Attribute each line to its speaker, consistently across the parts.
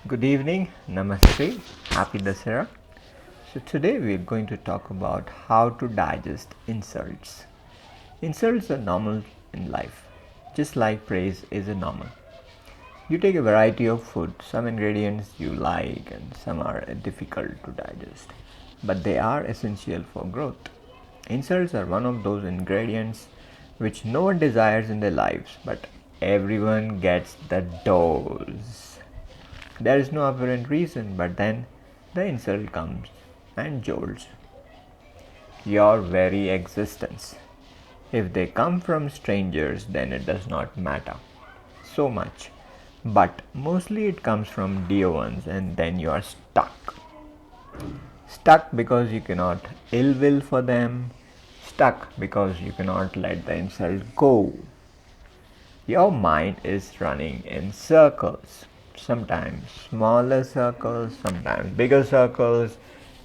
Speaker 1: Good evening, Namaste, Happy Dasara. So, today we are going to talk about how to digest insults. Insults are normal in life, just like praise is a normal. You take a variety of food, some ingredients you like and some are difficult to digest, but they are essential for growth. Insults are one of those ingredients which no one desires in their lives, but everyone gets the dose. There is no apparent reason, but then the insult comes and jolts your very existence. If they come from strangers, then it does not matter so much. But mostly it comes from dear ones, and then you are stuck. Stuck because you cannot ill will for them, stuck because you cannot let the insult go. Your mind is running in circles, sometimes smaller circles, sometimes bigger circles.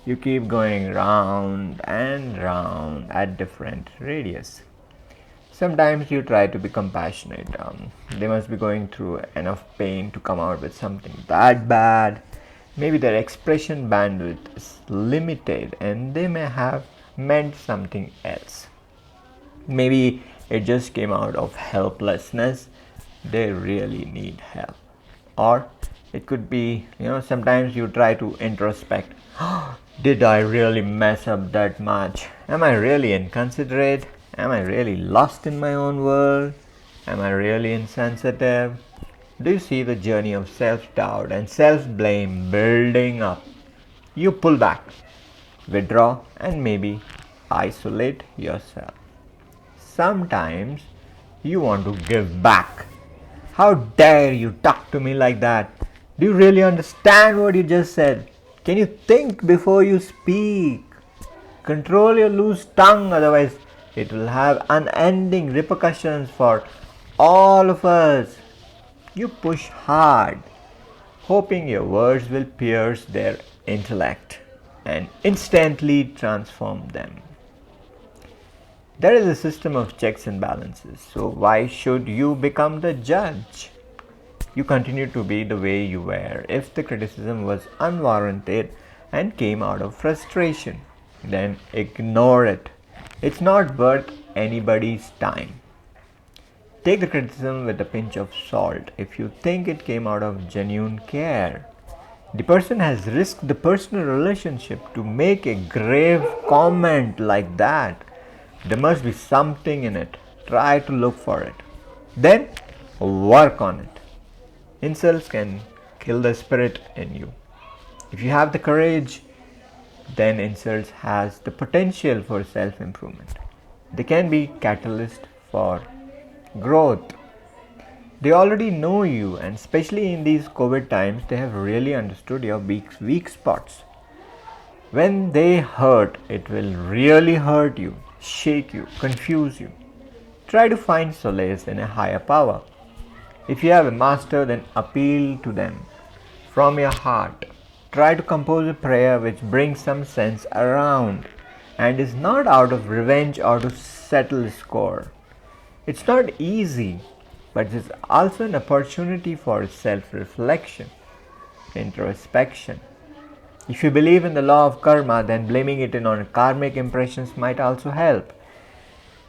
Speaker 1: You keep going round and round at different radius. Sometimes you try to be compassionate. They must be going through enough pain to come out with something that bad. Maybe their expression bandwidth is limited and they may have meant something else. Maybe it just came out of helplessness. They really need help. Or it could be, sometimes you try to introspect. Did I really mess up that much? Am I really inconsiderate? Am I really lost in my own world? Am I really insensitive? Do you see the journey of self-doubt and self-blame building up? You pull back, withdraw, and maybe isolate yourself. Sometimes you want to give back. How dare you talk to me like that? Do you really understand what you just said? Can you think before you speak? Control your loose tongue, otherwise, it will have unending repercussions for all of us. You push hard, hoping your words will pierce their intellect and instantly transform them. There is a system of checks and balances, so why should you become the judge? You continue to be the way you were. If the criticism was unwarranted and came out of frustration, then ignore it. It's not worth anybody's time. Take the criticism with a pinch of salt if you think it came out of genuine care. The person has risked the personal relationship to make a grave comment like that. There must be something in it. Try to look for it. Then work on it. Insults can kill the spirit in you. If you have the courage, then insults has the potential for self-improvement. They can be catalyst for growth. They already know you, and especially in these COVID times, they have really understood your weak spots. When they hurt, it will really hurt you, shake you, confuse you. Try to find solace in a higher power. If you have a master, then appeal to them from your heart. Try to compose a prayer which brings some sense around and is not out of revenge or to settle a score. It's not easy, but it's also an opportunity for self-reflection, introspection. If you believe in the law of karma, then blaming it on karmic impressions might also help.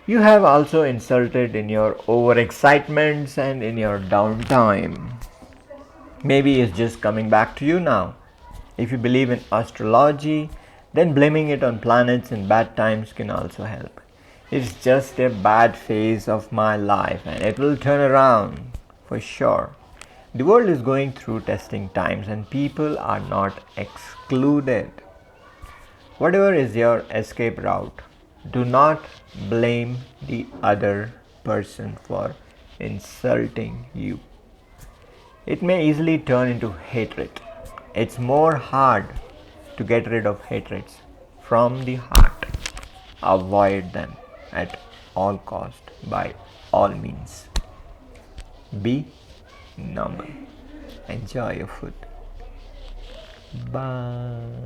Speaker 1: You have also insulted in your overexcitements and in your downtime. Maybe it's just coming back to you now. If you believe in astrology, then blaming it on planets in bad times can also help. It's just a bad phase of my life and it will turn around for sure. The world is going through testing times and people are not excluded. Whatever is your escape route, do not blame the other person for insulting you. It may easily turn into hatred. It's more hard to get rid of hatreds from the heart. Avoid them at all cost by all means. Be normal. Enjoy your food. Bye.